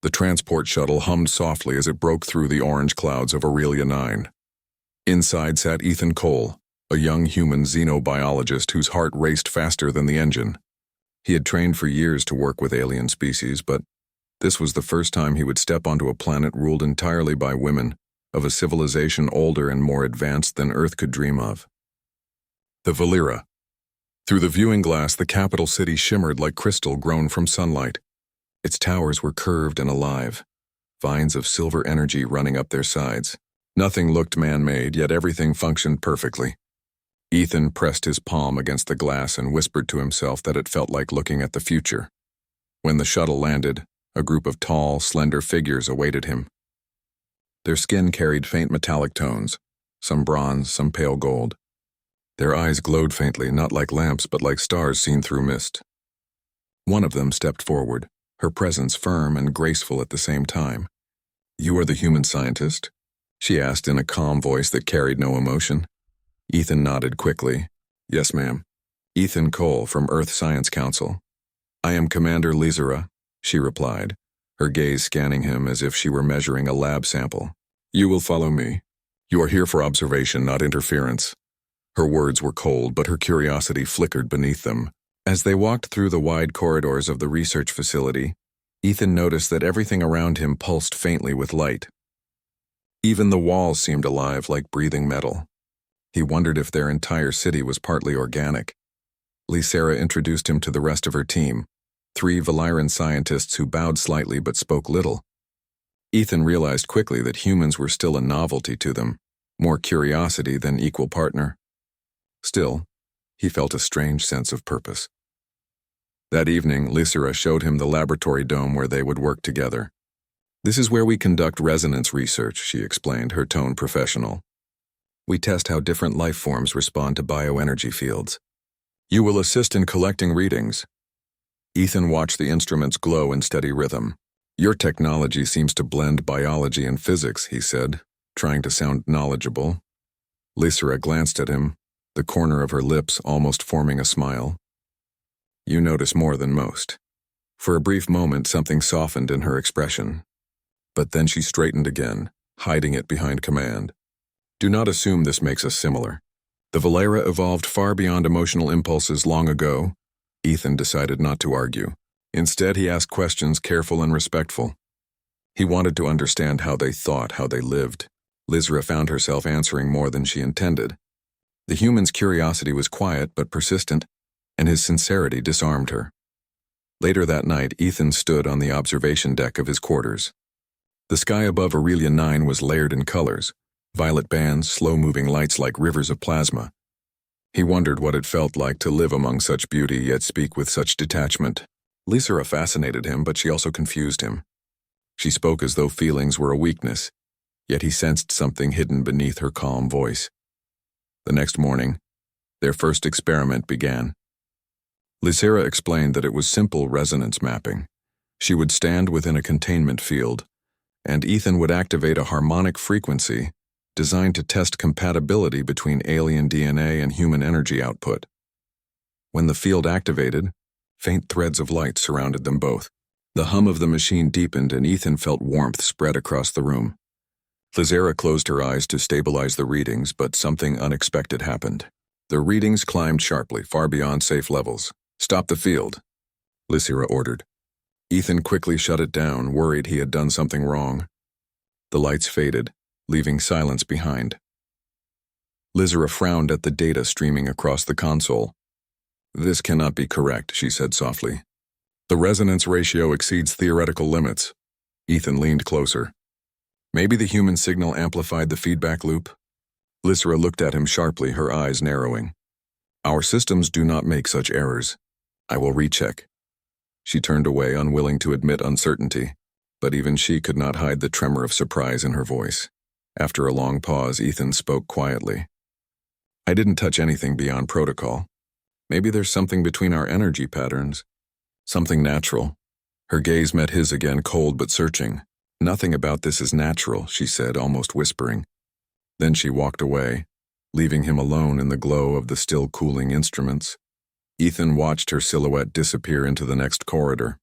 The transport shuttle hummed softly as it broke through the orange clouds of Aurelia 9. Inside sat Ethan Cole, a young human xenobiologist whose heart raced faster than the engine. He had trained for years to work with alien species, but this was the first time he would step onto a planet ruled entirely by women, of a civilization older and more advanced than Earth could dream of. The Valera. Through the viewing glass, the capital city shimmered like crystal grown from sunlight. Its towers were curved and alive, vines of silver energy running up their sides. Nothing looked man-made, yet everything functioned perfectly. Ethan pressed his palm against the glass and whispered to himself that it felt like looking at the future. When the shuttle landed, a group of tall, slender figures awaited him. Their skin carried faint metallic tones, some bronze, some pale gold. Their eyes glowed faintly, not like lamps but like stars seen through mist. One of them stepped forward, her presence firm and graceful at the same time. "You are the human scientist?" she asked in a calm voice that carried no emotion. Ethan nodded quickly. "Yes, ma'am. Ethan Cole from Earth Science Council." "I am Commander Lizera," she replied, her gaze scanning him as if she were measuring a lab sample. "You will follow me. You are here for observation, not interference." Her words were cold, but her curiosity flickered beneath them. As they walked through the wide corridors of the research facility, Ethan noticed that everything around him pulsed faintly with light. Even the walls seemed alive, like breathing metal. He wondered if their entire city was partly organic. Lysera introduced him to the rest of her team, 3 Valerian scientists who bowed slightly but spoke little. Ethan realized quickly that humans were still a novelty to them, more curiosity than equal partner. Still, he felt a strange sense of purpose. That evening, Lysera showed him the laboratory dome where they would work together. "This is where we conduct resonance research," she explained, her tone professional. "We test how different life forms respond to bioenergy fields. You will assist in collecting readings." Ethan watched the instruments glow in steady rhythm. "Your technology seems to blend biology and physics," he said, trying to sound knowledgeable. Lysera glanced at him, the corner of her lips almost forming a smile. "You notice more than most." For a brief moment, something softened in her expression. But then she straightened again, hiding it behind command. "Do not assume this makes us similar. The Valera evolved far beyond emotional impulses long ago." Ethan decided not to argue. Instead, he asked questions careful and respectful. He wanted to understand how they thought, how they lived. Lysera found herself answering more than she intended. The human's curiosity was quiet but persistent, and his sincerity disarmed her. Later that night, Ethan stood on the observation deck of his quarters. The sky above Aurelia 9 was layered in colors, violet bands, slow-moving lights like rivers of plasma. He wondered what it felt like to live among such beauty yet speak with such detachment. Lysera fascinated him, but she also confused him. She spoke as though feelings were a weakness, yet he sensed something hidden beneath her calm voice. The next morning, their first experiment began. Lysera explained that it was simple resonance mapping. She would stand within a containment field, and Ethan would activate a harmonic frequency designed to test compatibility between alien DNA and human energy output. When the field activated, faint threads of light surrounded them both. The hum of the machine deepened, and Ethan felt warmth spread across the room. Lysera closed her eyes to stabilize the readings, but something unexpected happened. The readings climbed sharply, far beyond safe levels. "Stop the field," Lysera ordered. Ethan quickly shut it down, worried he had done something wrong. The lights faded, leaving silence behind. Lysera frowned at the data streaming across the console. "This cannot be correct," she said softly. "The resonance ratio exceeds theoretical limits." Ethan leaned closer. "Maybe the human signal amplified the feedback loop?" Lysera looked at him sharply, her eyes narrowing. "Our systems do not make such errors. I will recheck." She turned away, unwilling to admit uncertainty, but even she could not hide the tremor of surprise in her voice. After a long pause, Ethan spoke quietly. "I didn't touch anything beyond protocol. Maybe there's something between our energy patterns. Something natural." Her gaze met his again, cold but searching. "Nothing about this is natural," she said, almost whispering. Then she walked away, leaving him alone in the glow of the still cooling instruments. Ethan watched her silhouette disappear into the next corridor.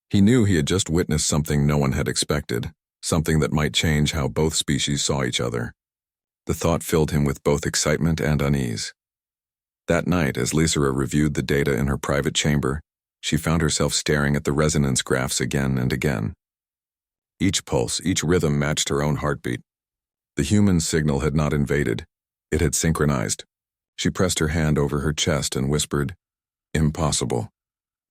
He knew he had just witnessed something no one had expected, something that might change how both species saw each other. The thought filled him with both excitement and unease. That night, as Lysera reviewed the data in her private chamber, she found herself staring at the resonance graphs again and again. Each pulse, each rhythm matched her own heartbeat. The human signal had not invaded. It had synchronized. She pressed her hand over her chest and whispered, "Impossible."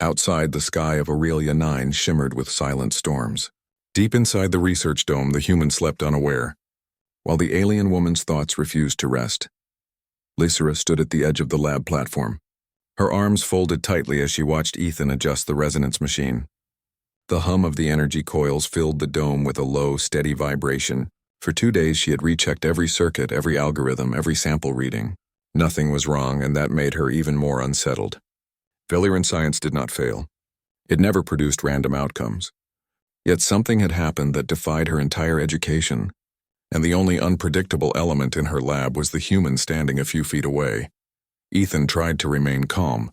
Outside, the sky of Aurelia 9 shimmered with silent storms. Deep inside the research dome, the human slept unaware, while the alien woman's thoughts refused to rest. Lysera stood at the edge of the lab platform, her arms folded tightly as she watched Ethan adjust the resonance machine. The hum of the energy coils filled the dome with a low, steady vibration. For 2 days she had rechecked every circuit, every algorithm, every sample reading. Nothing was wrong, and that made her even more unsettled. Valyrian science did not fail. It never produced random outcomes. Yet something had happened that defied her entire education, and the only unpredictable element in her lab was the human standing a few feet away. Ethan tried to remain calm,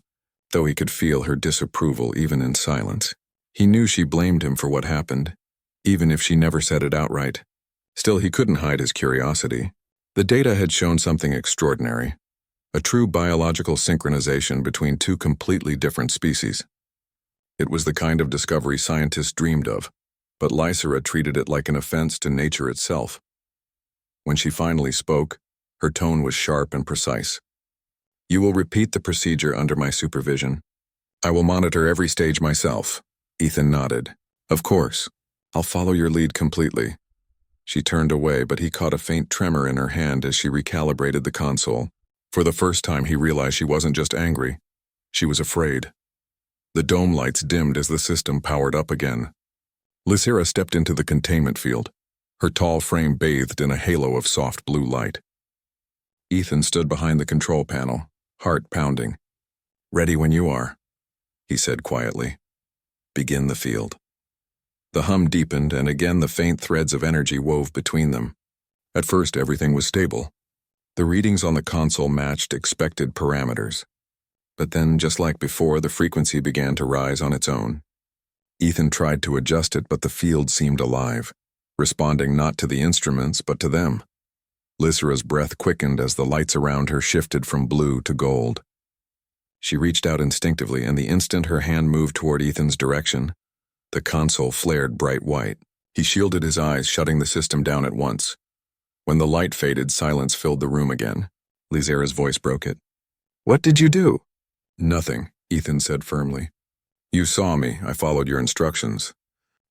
though he could feel her disapproval even in silence. He knew she blamed him for what happened, even if she never said it outright. Still, he couldn't hide his curiosity. The data had shown something extraordinary, a true biological synchronization between two completely different species. It was the kind of discovery scientists dreamed of, but Lysera treated it like an offense to nature itself. When she finally spoke, her tone was sharp and precise. "You will repeat the procedure under my supervision. I will monitor every stage myself." Ethan nodded. "Of course. I'll follow your lead completely." She turned away, but he caught a faint tremor in her hand as she recalibrated the console. For the first time, he realized she wasn't just angry. She was afraid. The dome lights dimmed as the system powered up again. Lysera stepped into the containment field, her tall frame bathed in a halo of soft blue light. Ethan stood behind the control panel, heart pounding. "Ready when you are," he said quietly. "Begin the field." The hum deepened, and again the faint threads of energy wove between them. At first, everything was stable. The readings on the console matched expected parameters. But then, just like before, the frequency began to rise on its own. Ethan tried to adjust it, but the field seemed alive, responding not to the instruments, but to them. Lysera's breath quickened as the lights around her shifted from blue to gold. She reached out instinctively, and the instant her hand moved toward Ethan's direction, the console flared bright white. He shielded his eyes, shutting the system down at once. When the light faded, silence filled the room again. Lysera's voice broke it. "What did you do?" "Nothing," Ethan said firmly. "You saw me. I followed your instructions.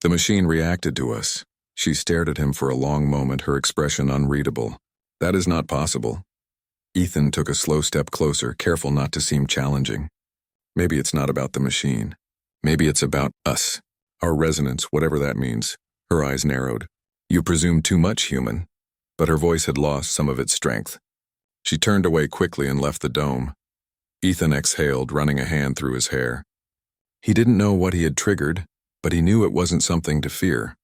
The machine reacted to us." She stared at him for a long moment, her expression unreadable. "That is not possible." Ethan took a slow step closer, careful not to seem challenging. "Maybe it's not about the machine. Maybe it's about us. Our resonance, whatever that means." Her eyes narrowed. "You presume too much, human." But her voice had lost some of its strength. She turned away quickly and left the dome. Ethan exhaled, running a hand through his hair. He didn't know what he had triggered, but he knew it wasn't something to fear.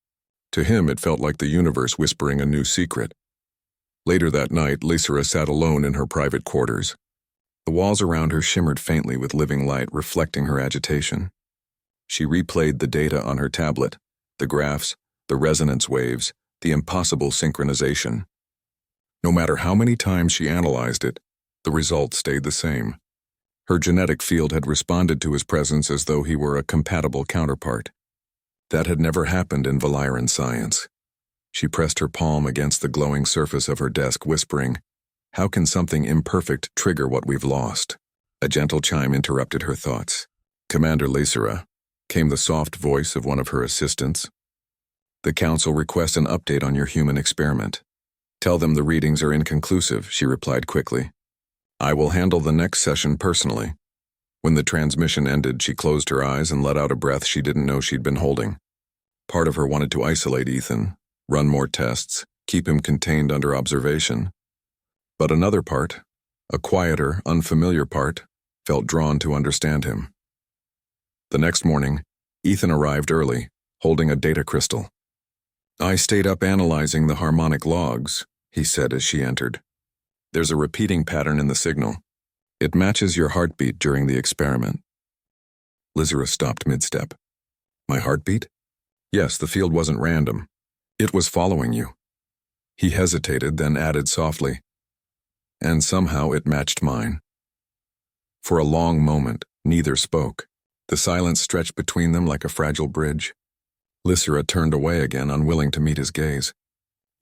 To him, it felt like the universe whispering a new secret. Later that night, Lysera sat alone in her private quarters. The walls around her shimmered faintly with living light, reflecting her agitation. She replayed the data on her tablet, the graphs, the resonance waves, the impossible synchronization. No matter how many times she analyzed it, the result stayed the same. Her genetic field had responded to his presence as though he were a compatible counterpart. That had never happened in Valyrian science. She pressed her palm against the glowing surface of her desk, whispering, "How can something imperfect trigger what we've lost?" A gentle chime interrupted her thoughts. "Commander Lysera," came the soft voice of one of her assistants. "The Council requests an update on your human experiment." "Tell them the readings are inconclusive," she replied quickly. "I will handle the next session personally." When the transmission ended, she closed her eyes and let out a breath she didn't know she'd been holding. Part of her wanted to isolate Ethan, run more tests, keep him contained under observation. But another part, a quieter, unfamiliar part, felt drawn to understand him. The next morning, Ethan arrived early, holding a data crystal. "I stayed up analyzing the harmonic logs," he said as she entered. "There's a repeating pattern in the signal. It matches your heartbeat during the experiment." Lysera stopped mid-step. My heartbeat? Yes, the field wasn't random. It was following you. He hesitated, then added softly, and somehow it matched mine. For a long moment, neither spoke. The silence stretched between them like a fragile bridge. Lysera turned away again, unwilling to meet his gaze.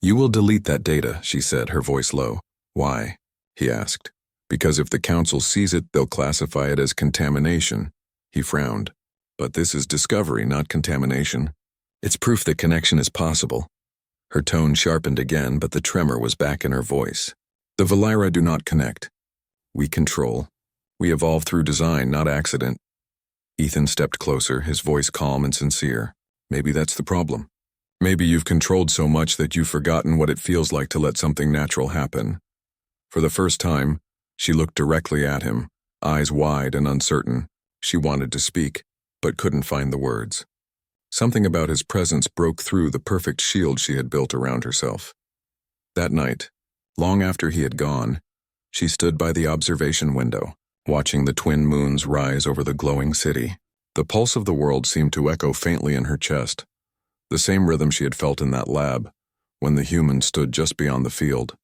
You will delete that data, she said, her voice low. Why? He asked. Because if the council sees it, they'll classify it as contamination. He frowned. But this is discovery, not contamination. It's proof that connection is possible. Her tone sharpened again, but the tremor was back in her voice. The Valira do not connect. We control. We evolve through design, not accident. Ethan stepped closer, his voice calm and sincere. Maybe that's the problem. Maybe you've controlled so much that you've forgotten what it feels like to let something natural happen. For the first time, she looked directly at him, eyes wide and uncertain. She wanted to speak, but couldn't find the words. Something about his presence broke through the perfect shield she had built around herself. That night, long after he had gone, she stood by the observation window, watching the twin moons rise over the glowing city. The pulse of the world seemed to echo faintly in her chest, the same rhythm she had felt in that lab, when the human stood just beyond the field.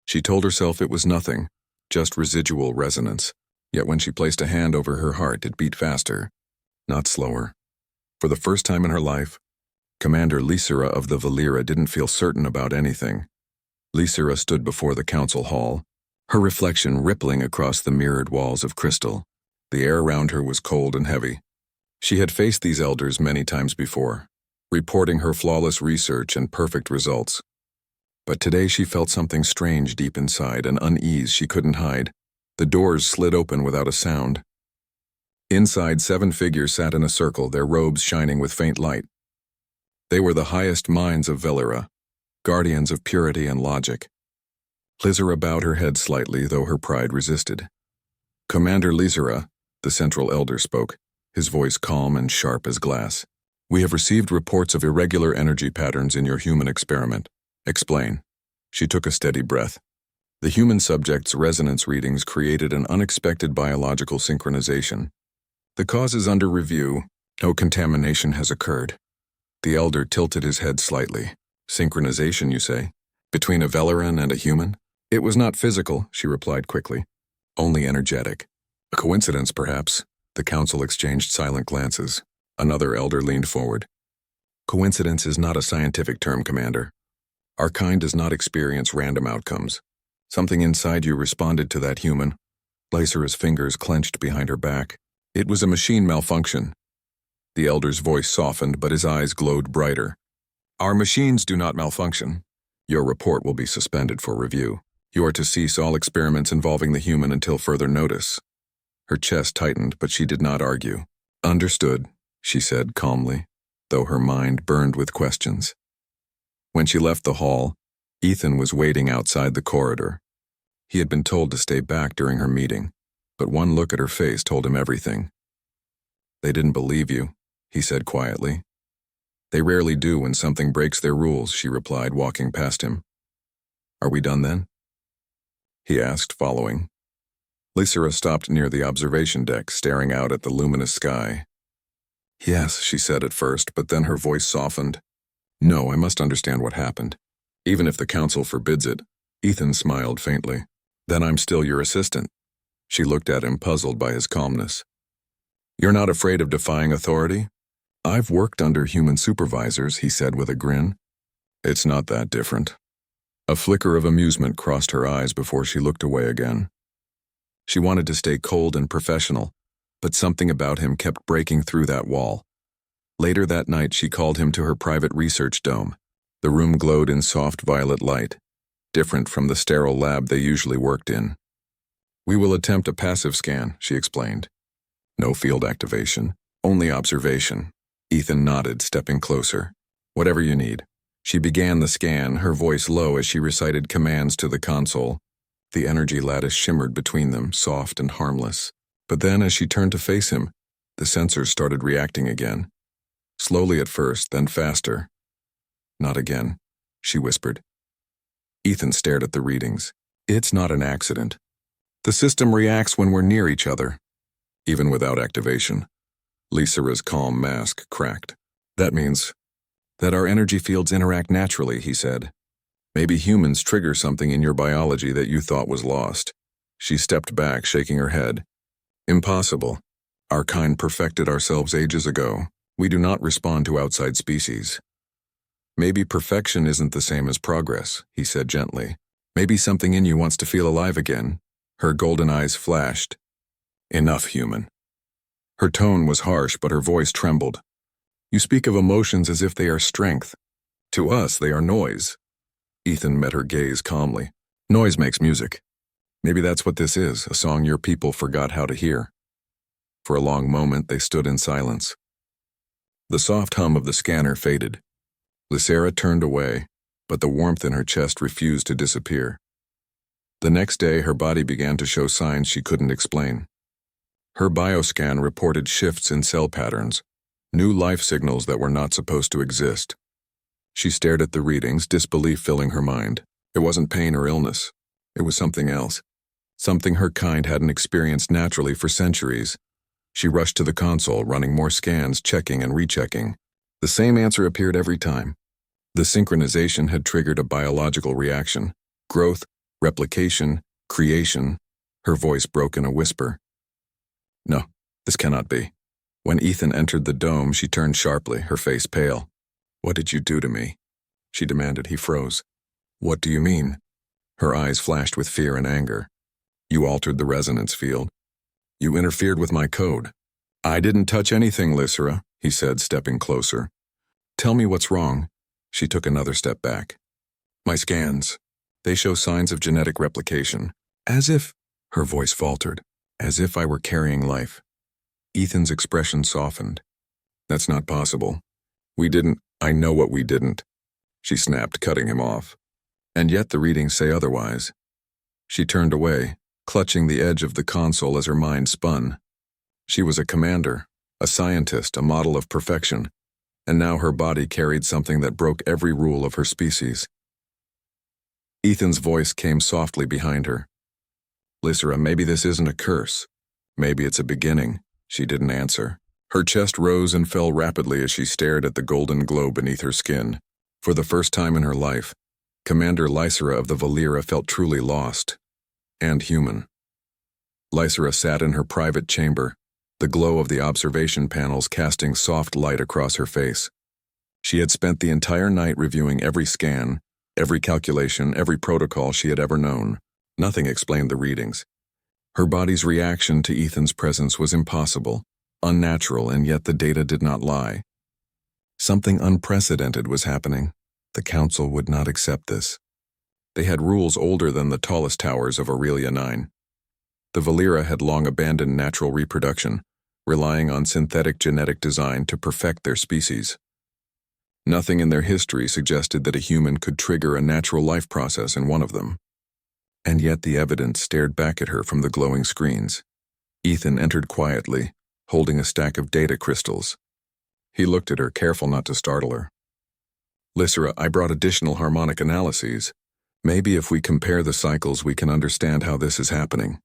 She told herself it was nothing, just residual resonance, yet when she placed a hand over her heart, it beat faster, not slower. For the first time in her life, Commander Lysera of the Valira didn't feel certain about anything. Lysera stood before the council hall, her reflection rippling across the mirrored walls of crystal. The air around her was cold and heavy. She had faced these elders many times before, reporting her flawless research and perfect results. But today she felt something strange deep inside, an unease she couldn't hide. The doors slid open without a sound. Inside, 7 figures sat in a circle, their robes shining with faint light. They were the highest minds of Valira, guardians of purity and logic. Lysera bowed her head slightly, though her pride resisted. Commander Lysera, the central elder spoke, his voice calm and sharp as glass. We have received reports of irregular energy patterns in your human experiment. Explain. She took a steady breath. The human subject's resonance readings created an unexpected biological synchronization. The cause is under review. No contamination has occurred. The elder tilted his head slightly. Synchronization, you say? Between a Veliran and a human? It was not physical, she replied quickly. Only energetic. A coincidence, perhaps. The council exchanged silent glances. Another elder leaned forward. Coincidence is not a scientific term, Commander. Our kind does not experience random outcomes. Something inside you responded to that human. Lysera's fingers clenched behind her back. It was a machine malfunction. The elder's voice softened, but his eyes glowed brighter. Our machines do not malfunction. Your report will be suspended for review. You are to cease all experiments involving the human until further notice. Her chest tightened, but she did not argue. Understood, she said calmly, though her mind burned with questions. When she left the hall, Ethan was waiting outside the corridor. He had been told to stay back during her meeting, but one look at her face told him everything. They didn't believe you, he said quietly. They rarely do when something breaks their rules, she replied, walking past him. Are we done then? He asked, following. Lysera stopped near the observation deck, staring out at the luminous sky. Yes, she said at first, but then her voice softened. No, I must understand what happened. Even if the council forbids it. Ethan smiled faintly. Then I'm still your assistant. She looked at him, puzzled by his calmness. You're not afraid of defying authority? I've worked under human supervisors, he said with a grin. It's not that different. A flicker of amusement crossed her eyes before she looked away again. She wanted to stay cold and professional, but something about him kept breaking through that wall. Later that night, she called him to her private research dome. The room glowed in soft violet light, different from the sterile lab they usually worked in. We will attempt a passive scan, she explained. No field activation, only observation. Ethan nodded, stepping closer. Whatever you need. She began the scan, her voice low as she recited commands to the console. The energy lattice shimmered between them, soft and harmless. But then, as she turned to face him, the sensors started reacting again. Slowly at first, then faster. Not again, she whispered. Ethan stared at the readings. It's not an accident. The system reacts when we're near each other, even without activation. Lysera's calm mask cracked. That means that our energy fields interact naturally, he said. Maybe humans trigger something in your biology that you thought was lost. She stepped back, shaking her head. Impossible. Our kind perfected ourselves ages ago. We do not respond to outside species. Maybe perfection isn't the same as progress, he said gently. Maybe something in you wants to feel alive again. Her golden eyes flashed. Enough, human. Her tone was harsh, but her voice trembled. You speak of emotions as if they are strength. To us, they are noise. Ethan met her gaze calmly. Noise makes music. Maybe that's what this is, a song your people forgot how to hear. For a long moment, they stood in silence. The soft hum of the scanner faded. Lysera turned away, but the warmth in her chest refused to disappear. The next day, her body began to show signs she couldn't explain. Her bioscan reported shifts in cell patterns, new life signals that were not supposed to exist. She stared at the readings, disbelief filling her mind. It wasn't pain or illness. It was something else. Something her kind hadn't experienced naturally for centuries. She rushed to the console, running more scans, checking and rechecking. The same answer appeared every time. The synchronization had triggered a biological reaction. Growth, replication, creation. Her voice broke in a whisper. No, this cannot be. When Ethan entered the dome, she turned sharply, her face pale. What did you do to me? She demanded. He froze. What do you mean? Her eyes flashed with fear and anger. You altered the resonance field. You interfered with my code. I didn't touch anything, Lysera, he said, stepping closer. Tell me what's wrong. She took another step back. My scans. They show signs of genetic replication. As if, her voice faltered, as if I were carrying life. Ethan's expression softened. That's not possible. I know what we didn't. She snapped, cutting him off. And yet the readings say otherwise. She turned away, clutching the edge of the console as her mind spun. She was a commander, a scientist, a model of perfection, and now her body carried something that broke every rule of her species. Ethan's voice came softly behind her. Lysera, maybe this isn't a curse. Maybe it's a beginning. She didn't answer. Her chest rose and fell rapidly as she stared at the golden glow beneath her skin. For the first time in her life, Commander Lysera of the Valera felt truly lost. And human. Lysera sat in her private chamber, the glow of the observation panels casting soft light across her face. She had spent the entire night reviewing every scan, every calculation, every protocol she had ever known. Nothing explained the readings. Her body's reaction to Ethan's presence was impossible, unnatural, and yet the data did not lie. Something unprecedented was happening. The Council would not accept this. They had rules older than the tallest towers of Aurelia 9. The Valera had long abandoned natural reproduction, relying on synthetic genetic design to perfect their species. Nothing in their history suggested that a human could trigger a natural life process in one of them. And yet the evidence stared back at her from the glowing screens. Ethan entered quietly, holding a stack of data crystals. He looked at her, careful not to startle her. Lysera, I brought additional harmonic analyses. Maybe if we compare the cycles we can understand how this is happening.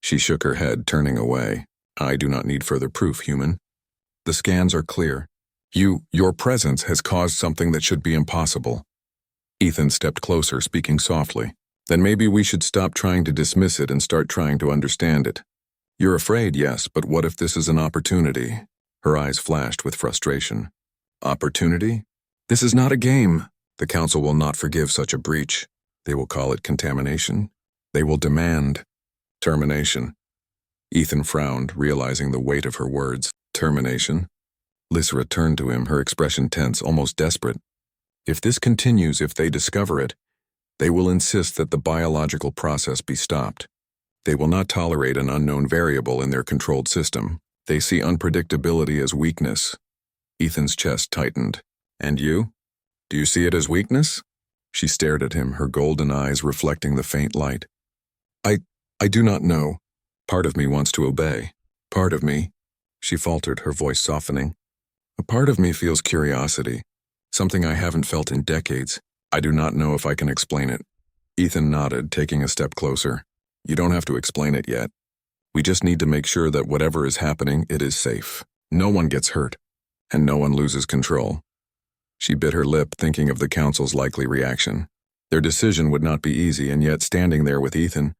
She shook her head, turning away. I do not need further proof, human. The scans are clear. Your presence has caused something that should be impossible. Ethan stepped closer, speaking softly. Then maybe we should stop trying to dismiss it and start trying to understand it. You're afraid, yes, but what if this is an opportunity? Her eyes flashed with frustration. Opportunity? This is not a game. The Council will not forgive such a breach. They will call it contamination. They will demand termination. Ethan frowned, realizing the weight of her words. Termination? Lysera turned to him, her expression tense, almost desperate. If this continues, if they discover it, they will insist that the biological process be stopped. They will not tolerate an unknown variable in their controlled system. They see unpredictability as weakness. Ethan's chest tightened. And you? Do you see it as weakness? She stared at him, her golden eyes reflecting the faint light. I do not know. Part of me wants to obey. Part of me, she faltered, her voice softening. A part of me feels curiosity, something I haven't felt in decades. I do not know if I can explain it. Ethan nodded, taking a step closer. You don't have to explain it yet. We just need to make sure that whatever is happening, it is safe. No one gets hurt, and no one loses control. She bit her lip, thinking of the council's likely reaction. Their decision would not be easy, and yet standing there with Ethan,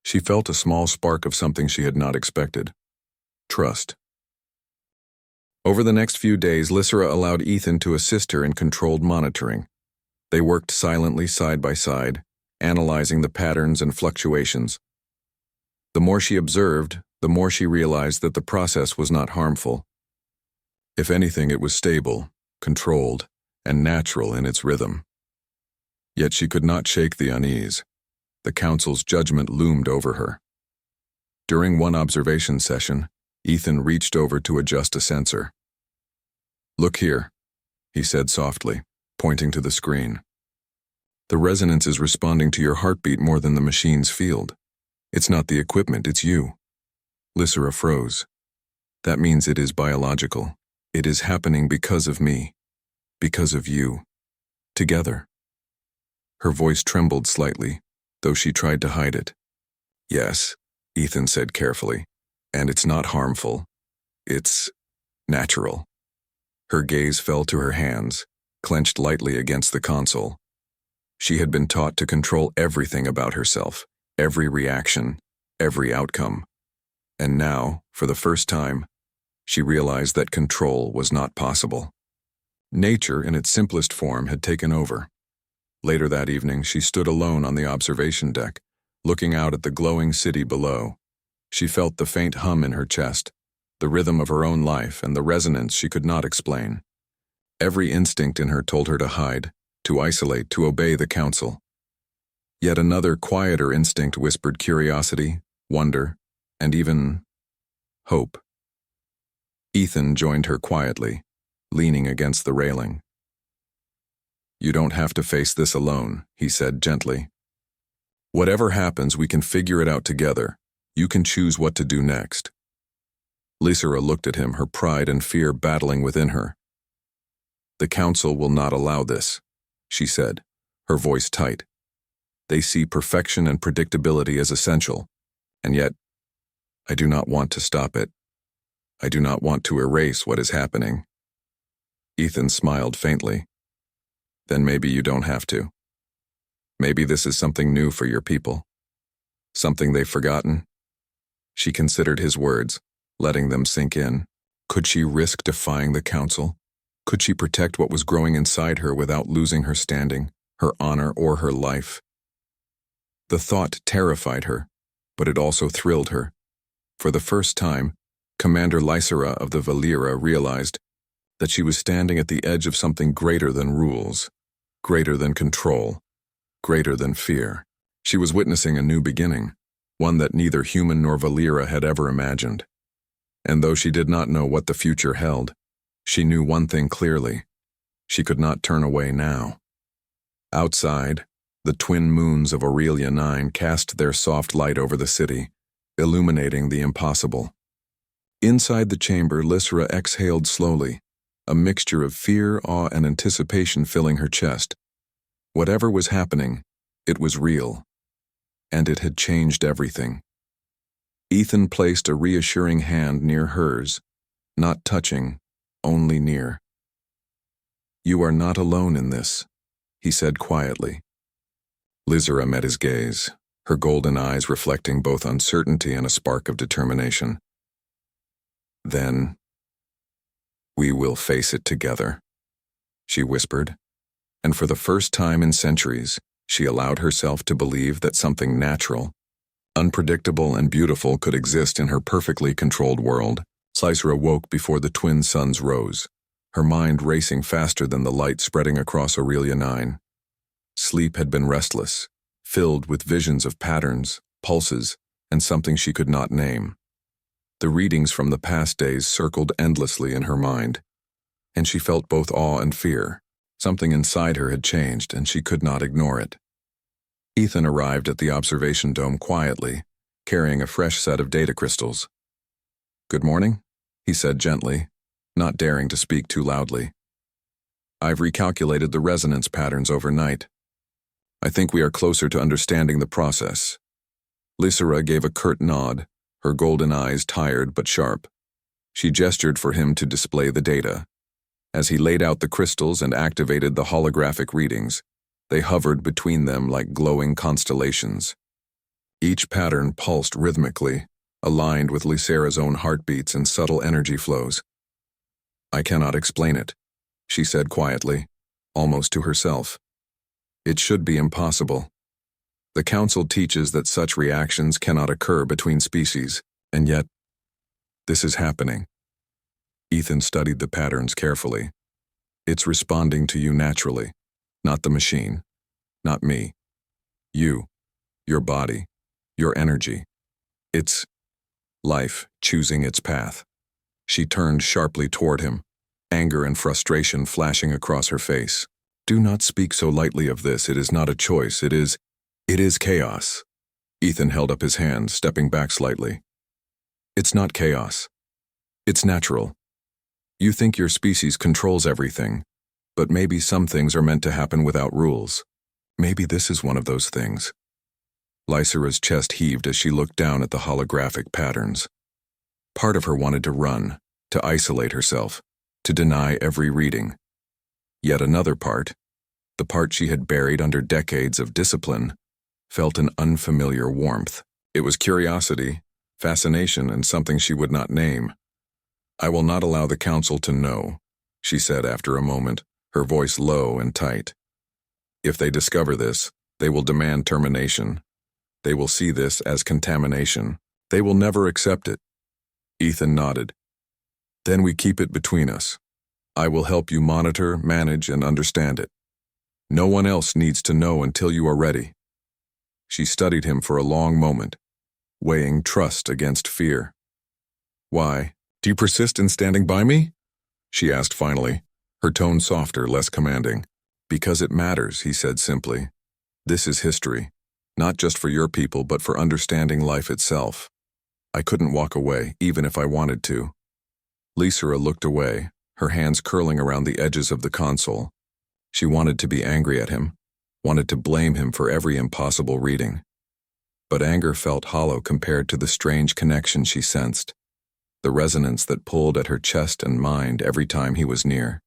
she felt a small spark of something she had not expected. Trust. Over the next few days, Lysera allowed Ethan to assist her in controlled monitoring. They worked silently side by side, analyzing the patterns and fluctuations. The more she observed, the more she realized that the process was not harmful. If anything, it was stable, controlled, and natural in its rhythm. Yet she could not shake the unease. The council's judgment loomed over her. During one observation session, Ethan reached over to adjust a sensor. "Look here," he said softly, pointing to the screen. "The resonance is responding to your heartbeat more than the machine's field. It's not the equipment, it's you." Lysera froze. "That means it is biological. It is happening because of me. Because of you. Together." Her voice trembled slightly, though she tried to hide it. "Yes," Ethan said carefully, "and it's not harmful. It's natural." Her gaze fell to her hands, clenched lightly against the console. She had been taught to control everything about herself, every reaction, every outcome. And now, for the first time, she realized that control was not possible. Nature, in its simplest form, had taken over. Later that evening, she stood alone on the observation deck, looking out at the glowing city below. She felt the faint hum in her chest, the rhythm of her own life, and the resonance she could not explain. Every instinct in her told her to hide, to isolate, to obey the council. Yet another, quieter instinct whispered curiosity, wonder, and even hope. Ethan joined her quietly, leaning against the railing. "You don't have to face this alone," he said gently. "Whatever happens, we can figure it out together. You can choose what to do next." Lysera looked at him, her pride and fear battling within her. "The council will not allow this," she said, her voice tight. "They see perfection and predictability as essential, and yet, I do not want to stop it. I do not want to erase what is happening." Ethan smiled faintly. "Then maybe you don't have to. Maybe this is something new for your people. Something they've forgotten." She considered his words, letting them sink in. Could she risk defying the council? Could she protect what was growing inside her without losing her standing, her honor, or her life? The thought terrified her, but it also thrilled her. For the first time, Commander Lysera of the Valera realized that she was standing at the edge of something greater than rules, greater than control, greater than fear. She was witnessing a new beginning, one that neither human nor Valera had ever imagined. And though she did not know what the future held, she knew one thing clearly: she could not turn away now. Outside, the twin moons of Aurelia 9 cast their soft light over the city, illuminating the impossible. Inside the chamber, Lysera exhaled slowly, a mixture of fear, awe, and anticipation filling her chest. Whatever was happening, it was real, and it had changed everything. Ethan placed a reassuring hand near hers, not touching, only near. "You are not alone in this," he said quietly. Lysera met his gaze, her golden eyes reflecting both uncertainty and a spark of determination. "Then, we will face it together," she whispered, and for the first time in centuries, she allowed herself to believe that something natural, unpredictable, and beautiful could exist in her perfectly controlled world. Lysera woke before the twin suns rose, her mind racing faster than the light spreading across Aurelia 9. Sleep had been restless, filled with visions of patterns, pulses, and something she could not name. The readings from the past days circled endlessly in her mind, and she felt both awe and fear. Something inside her had changed, and she could not ignore it. Ethan arrived at the observation dome quietly, carrying a fresh set of data crystals. "Good morning," he said gently, not daring to speak too loudly. "I've recalculated the resonance patterns overnight. I think we are closer to understanding the process." Lysera gave a curt nod, her golden eyes tired but sharp. She gestured for him to display the data. As he laid out the crystals and activated the holographic readings, they hovered between them like glowing constellations. Each pattern pulsed rhythmically, aligned with Lysera's own heartbeats and subtle energy flows. "I cannot explain it," she said quietly, almost to herself. "It should be impossible. The Council teaches that such reactions cannot occur between species, and yet, this is happening." Ethan studied the patterns carefully. "It's responding to you naturally, not the machine, not me. You, your body, your energy. It's life choosing its path." She turned sharply toward him, anger and frustration flashing across her face. "Do not speak so lightly of this. It is not a choice. It is chaos." Ethan held up his hand, stepping back slightly. "It's not chaos. It's natural. You think your species controls everything, but maybe some things are meant to happen without rules. Maybe this is one of those things." Lysera's chest heaved as she looked down at the holographic patterns. Part of her wanted to run, to isolate herself, to deny every reading. Yet another part, the part she had buried under decades of discipline, felt an unfamiliar warmth. It was curiosity, fascination, and something she would not name. "I will not allow the Council to know," she said after a moment, her voice low and tight. "If they discover this, they will demand termination. They will see this as contamination. They will never accept it." Ethan nodded. "Then we keep it between us. I will help you monitor, manage, and understand it. No one else needs to know until you are ready." She studied him for a long moment, weighing trust against fear. "Why? Do you persist in standing by me?" she asked finally, her tone softer, less commanding. "Because it matters," he said simply. "This is history, not just for your people, but for understanding life itself. I couldn't walk away, even if I wanted to." Lysera looked away, her hands curling around the edges of the console. She wanted to be angry at him, wanted to blame him for every impossible reading. But anger felt hollow compared to the strange connection she sensed, the resonance that pulled at her chest and mind every time he was near.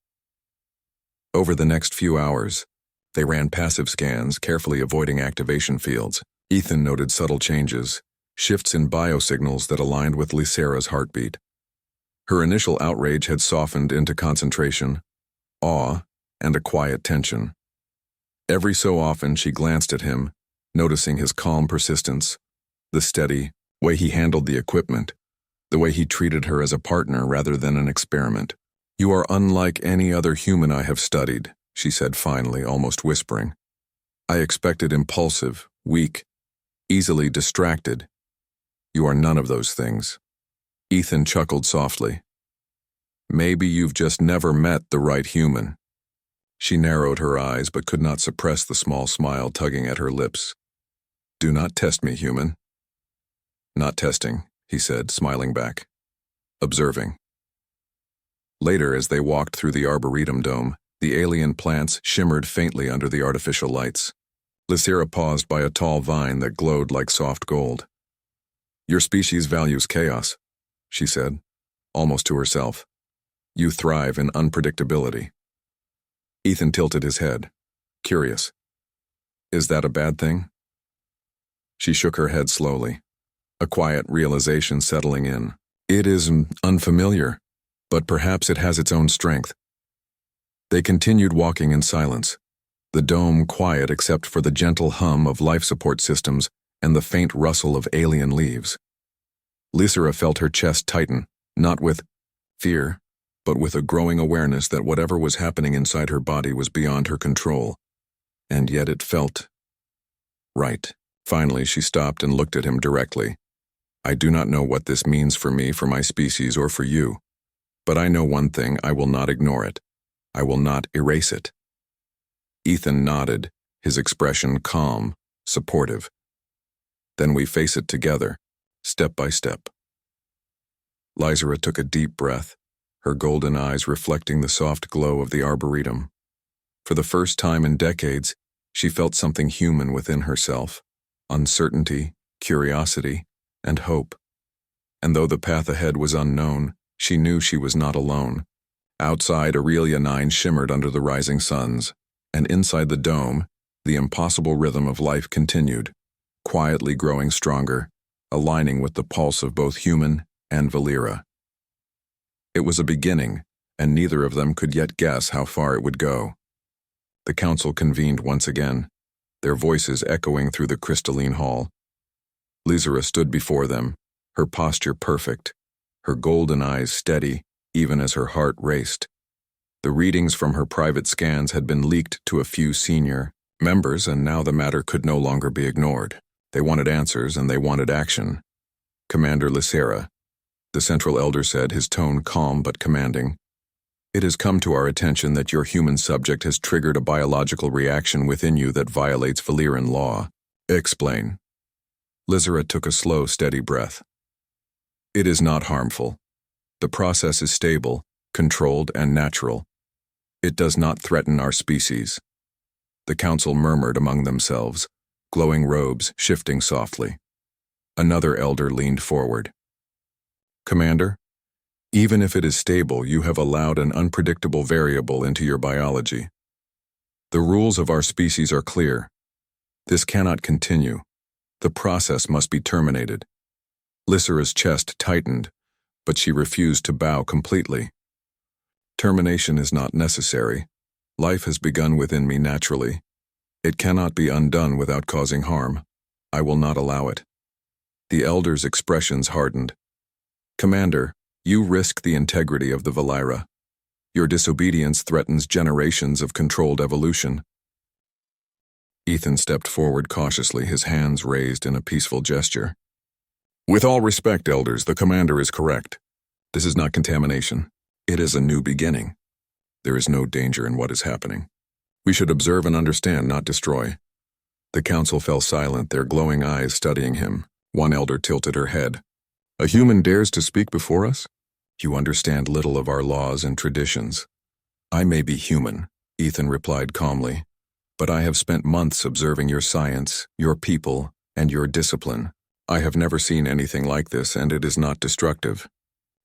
Over the next few hours, they ran passive scans, carefully avoiding activation fields. Ethan noted subtle changes, shifts in biosignals that aligned with Lysera's heartbeat. Her initial outrage had softened into concentration, awe, and a quiet tension. Every so often she glanced at him, noticing his calm persistence, the steady way he handled the equipment, the way he treated her as a partner rather than an experiment. "You are unlike any other human I have studied," she said finally, almost whispering. "I expected impulsive, weak, easily distracted. You are none of those things." Ethan chuckled softly. "Maybe you've just never met the right human." She narrowed her eyes but could not suppress the small smile tugging at her lips. "Do not test me, human." "Not testing," he said, smiling back. "Observing." Later, as they walked through the Arboretum dome, the alien plants shimmered faintly under the artificial lights. Lysera paused by a tall vine that glowed like soft gold. "Your species values chaos," she said, almost to herself. "You thrive in unpredictability." Ethan tilted his head, curious. "Is that a bad thing?" She shook her head slowly, a quiet realization settling in. "It is unfamiliar, but perhaps it has its own strength." They continued walking in silence, the dome quiet except for the gentle hum of life support systems and the faint rustle of alien leaves. Lysera felt her chest tighten, not with fear, but with a growing awareness that whatever was happening inside her body was beyond her control. And yet it felt right. Finally, she stopped and looked at him directly. "I do not know what this means for me, for my species, or for you. But I know one thing: I will not ignore it. I will not erase it." Ethan nodded, his expression calm, supportive. "Then we face it together, step by step." Lysera took a deep breath, her golden eyes reflecting the soft glow of the Arboretum. For the first time in decades, she felt something human within herself: uncertainty, curiosity, and hope. And though the path ahead was unknown, She knew she was not alone. Outside, Aurelia 9 shimmered under the rising suns, and inside the dome, the impossible rhythm of life continued, quietly growing stronger, aligning with the pulse of both human and Valera. It was a beginning, and neither of them could yet guess how far it would go. The council convened once again, their voices echoing through the crystalline hall. Lyzera stood before them, her posture perfect, her golden eyes steady even as her heart raced. The readings from her private scans had been leaked to a few senior members, and now the matter could no longer be ignored. They wanted answers, and they wanted action. Commander Lyzera, the Central Elder said, his tone calm but commanding, "It has come to our attention that your human subject has triggered a biological reaction within you that violates Valeran law. Explain." Lyzera took a slow, steady breath. "It is not harmful. The process is stable, controlled, and natural. It does not threaten our species." The council murmured among themselves, glowing robes shifting softly. Another elder leaned forward. "Commander, even if it is stable, you have allowed an unpredictable variable into your biology. The rules of our species are clear. This cannot continue. The process must be terminated." Lycera's chest tightened, but she refused to bow completely. "Termination is not necessary. Life has begun within me naturally. It cannot be undone without causing harm. I will not allow it." The elder's expressions hardened. "Commander, you risk the integrity of the Valera. Your disobedience threatens generations of controlled evolution." Ethan stepped forward cautiously, his hands raised in a peaceful gesture. "With all respect, elders, the commander is correct. This is not contamination. It is a new beginning. There is no danger in what is happening. We should observe and understand, not destroy." The council fell silent, their glowing eyes studying him. One elder tilted her head. "A human dares to speak before us? You understand little of our laws and traditions." "I may be human," Ethan replied calmly, "but I have spent months observing your science, your people, and your discipline. I have never seen anything like this, and it is not destructive.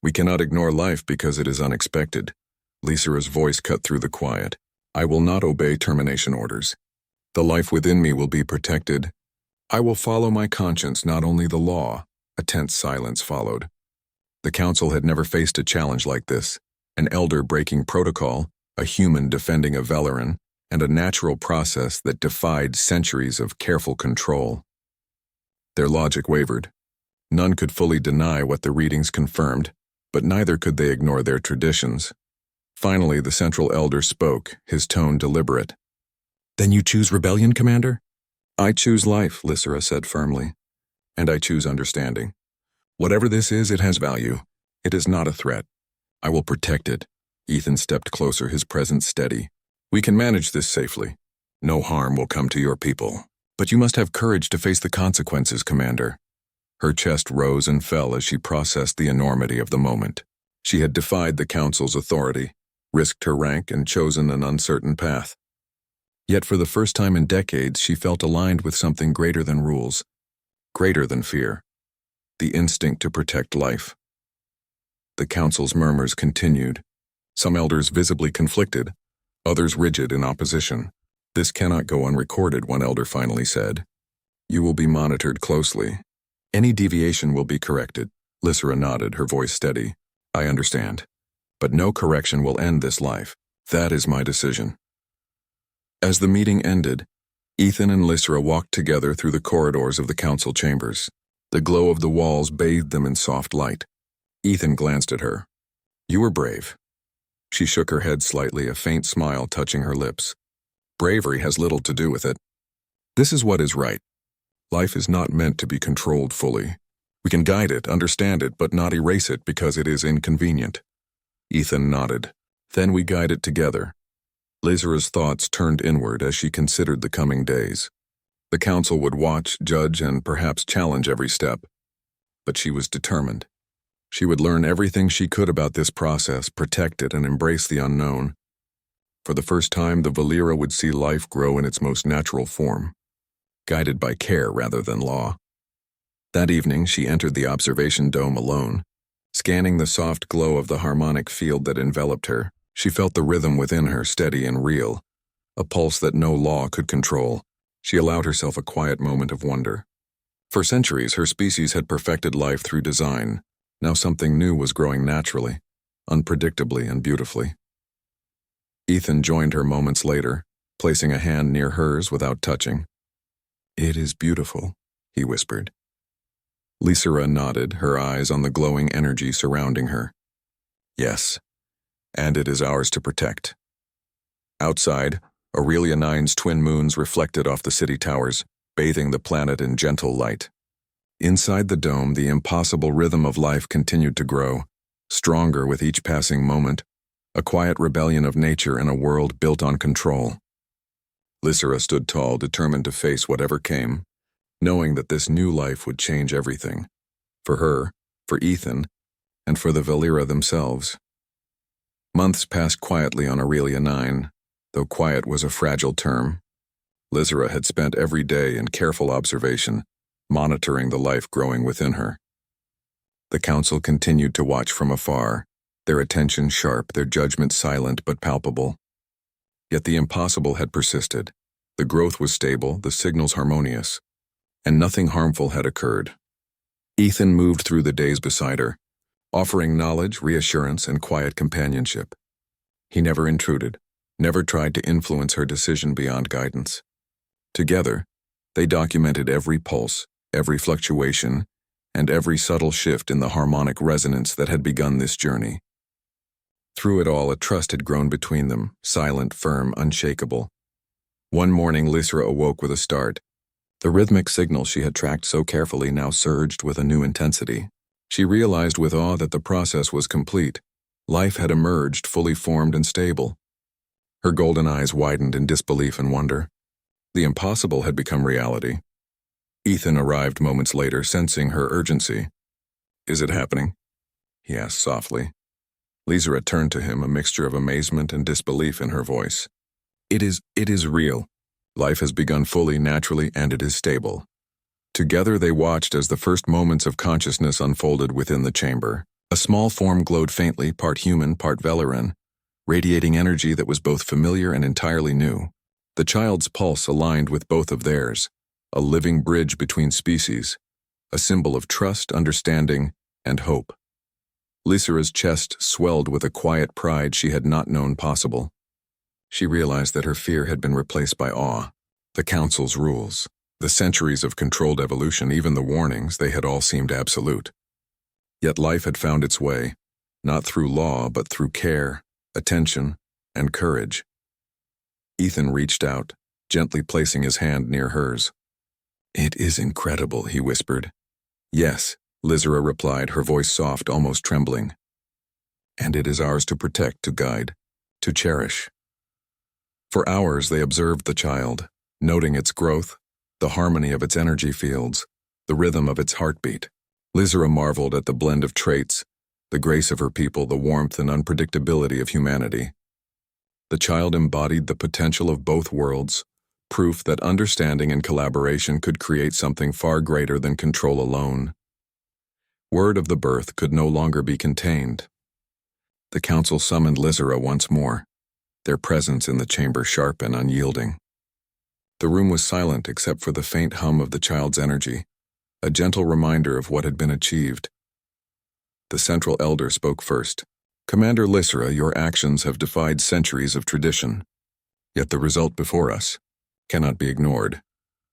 We cannot ignore life because it is unexpected." Lycera's voice cut through the quiet. "I will not obey termination orders. The life within me will be protected. I will follow my conscience, not only the law." A tense silence followed. The council had never faced a challenge like this. An elder breaking protocol, a human defending a Valeran, and a natural process that defied centuries of careful control. Their logic wavered. None could fully deny what the readings confirmed, but neither could they ignore their traditions. Finally, the Central Elder spoke, his tone deliberate. "Then you choose rebellion, Commander?" "I choose life," Lycera said firmly. "And I choose understanding. Whatever this is, it has value. It is not a threat. I will protect it." Ethan stepped closer, his presence steady. "We can manage this safely. No harm will come to your people. But you must have courage to face the consequences, Commander." Her chest rose and fell as she processed the enormity of the moment. She had defied the council's authority, risked her rank, and chosen an uncertain path. Yet for the first time in decades, she felt aligned with something greater than rules, greater than fear, the instinct to protect life. The council's murmurs continued, some elders visibly conflicted, others rigid in opposition. "This cannot go unrecorded," one elder finally said. "You will be monitored closely. Any deviation will be corrected." Lycera nodded, her voice steady. "I understand. But no correction will end this life. That is my decision." As the meeting ended, Ethan and Lycera walked together through the corridors of the council chambers. The glow of the walls bathed them in soft light. Ethan glanced at her. "You were brave." She shook her head slightly, a faint smile touching her lips. "Bravery has little to do with it. This is what is right. Life is not meant to be controlled fully. We can guide it, understand it, but not erase it because it is inconvenient." Ethan nodded. "Then we guide it together." Lycera's thoughts turned inward as she considered the coming days. The council would watch, judge, and perhaps challenge every step. But she was determined. She would learn everything she could about this process, protect it, and embrace the unknown. For the first time, the Valera would see life grow in its most natural form, guided by care rather than law. That evening, she entered the observation dome alone. Scanning the soft glow of the harmonic field that enveloped her, she felt the rhythm within her steady and real, a pulse that no law could control. She allowed herself a quiet moment of wonder. For centuries, her species had perfected life through design. Now something new was growing naturally, unpredictably and beautifully. Ethan joined her moments later, placing a hand near hers without touching. "It is beautiful," he whispered. Lysera nodded, her eyes on the glowing energy surrounding her. "Yes, and it is ours to protect." Outside, Aurelia 9's twin moons reflected off the city towers, bathing the planet in gentle light. Inside the dome, the impossible rhythm of life continued to grow, stronger with each passing moment, a quiet rebellion of nature in a world built on control. Lysera stood tall, determined to face whatever came, knowing that this new life would change everything. For her, for Ethan, and for the Valera themselves. Months passed quietly on Aurelia 9, though quiet was a fragile term. Lysera had spent every day in careful observation, monitoring the life growing within her. The council continued to watch from afar, their attention sharp, their judgment silent but palpable. Yet the impossible had persisted. The growth was stable, the signals harmonious, and nothing harmful had occurred. Ethan moved through the days beside her, offering knowledge, reassurance, and quiet companionship. He never intruded, never tried to influence her decision beyond guidance. Together, they documented every pulse, every fluctuation, and every subtle shift in the harmonic resonance that had begun this journey. Through it all, a trust had grown between them, silent, firm, unshakable. One morning, Lysera awoke with a start. The rhythmic signal she had tracked so carefully now surged with a new intensity. She realized with awe that the process was complete. Life had emerged, fully formed and stable. Her golden eyes widened in disbelief and wonder. The impossible had become reality. Ethan arrived moments later, sensing her urgency. "Is it happening?" he asked softly. Lysera turned to him, a mixture of amazement and disbelief in her voice. It is real. Life has begun fully, naturally, and it is stable." Together they watched as the first moments of consciousness unfolded within the chamber. A small form glowed faintly, part human, part Veleran, radiating energy that was both familiar and entirely new. The child's pulse aligned with both of theirs, a living bridge between species, a symbol of trust, understanding, and hope. Lysera's chest swelled with a quiet pride she had not known possible. She realized that her fear had been replaced by awe. The Council's rules, the centuries of controlled evolution, even the warnings, they had all seemed absolute. Yet life had found its way, not through law, but through care, attention, and courage. Ethan reached out, gently placing his hand near hers. "It is incredible," he whispered. "Yes," Lysera replied, her voice soft, almost trembling. "And it is ours to protect, to guide, to cherish." For hours they observed the child, noting its growth, the harmony of its energy fields, the rhythm of its heartbeat. Lysera marveled at the blend of traits, the grace of her people, the warmth and unpredictability of humanity. The child embodied the potential of both worlds, proof that understanding and collaboration could create something far greater than control alone. Word of the birth could no longer be contained. The council summoned Lysera once more, their presence in the chamber sharp and unyielding. The room was silent except for the faint hum of the child's energy, a gentle reminder of what had been achieved. The central elder spoke first. "Commander Lysera, your actions have defied centuries of tradition. Yet the result before us cannot be ignored."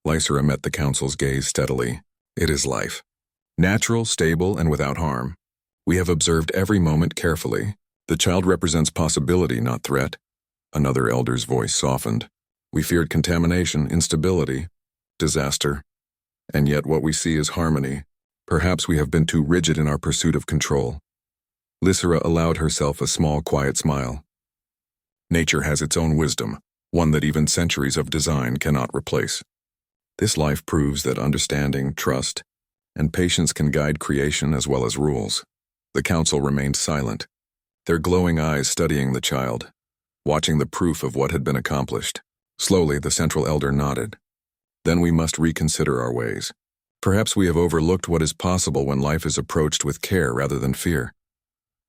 Lysera met the council's gaze steadily. "It is life. Natural, stable, and without harm. We have observed every moment carefully. The child represents possibility, not threat." Another elder's voice softened. "We feared contamination, instability, disaster. And yet what we see is harmony. Perhaps we have been too rigid in our pursuit of control." Lysera allowed herself a small, quiet smile. "Nature has its own wisdom, one that even centuries of design cannot replace. This life proves that understanding, trust, and patience can guide creation as well as rules." The council remained silent, their glowing eyes studying the child, watching the proof of what had been accomplished. Slowly, the central elder nodded. "Then we must reconsider our ways. Perhaps we have overlooked what is possible when life is approached with care rather than fear.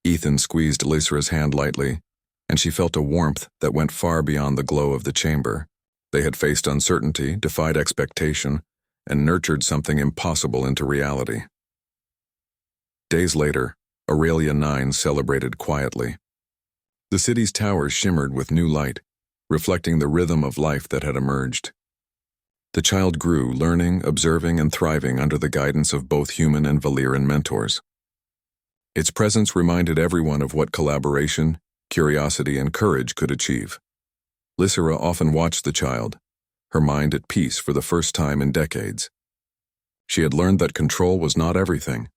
Ethan squeezed Lysra's hand lightly, and she felt a warmth that went far beyond the glow of the chamber. They had faced uncertainty, defied expectation, and nurtured something impossible into reality. Days later, Aurelia 9 celebrated quietly. The city's towers shimmered with new light, reflecting the rhythm of life that had emerged. The child grew, learning, observing, and thriving under the guidance of both human and Valyrian mentors. Its presence reminded everyone of what collaboration, curiosity, and courage could achieve. Lysra often watched the child, her mind at peace for the first time in decades. She had learned that control was not everything,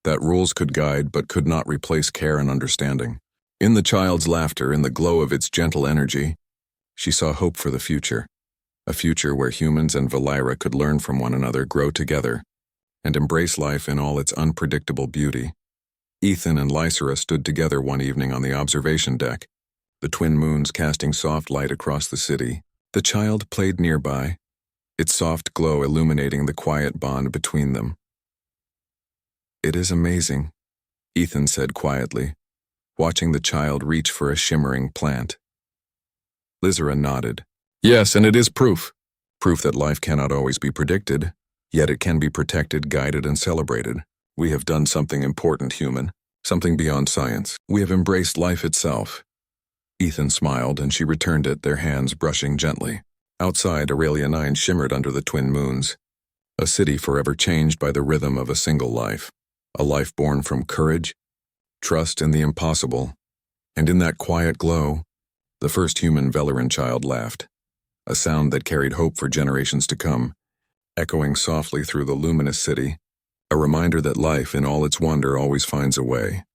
that rules could guide but could not replace care and understanding. In the child's laughter, in the glow of its gentle energy, she saw hope for the future, a future where humans and Valyra could learn from one another, grow together, and embrace life in all its unpredictable beauty. Ethan and Lysra stood together one evening on the observation deck, the twin moons casting soft light across the city. The child played nearby, its soft glow illuminating the quiet bond between them. "It is amazing," Ethan said quietly, watching the child reach for a shimmering plant. Lysra nodded. "Yes, and it is proof. Proof that life cannot always be predicted, yet it can be protected, guided, and celebrated. We have done something important, human, something beyond science. We have embraced life itself." Ethan smiled, and she returned it, their hands brushing gently. Outside, Aurelia 9 shimmered under the twin moons, a city forever changed by the rhythm of a single life, a life born from courage, trust in the impossible, and in that quiet glow, the first human Valyrian child laughed, a sound that carried hope for generations to come, echoing softly through the luminous city, a reminder that life in all its wonder always finds a way.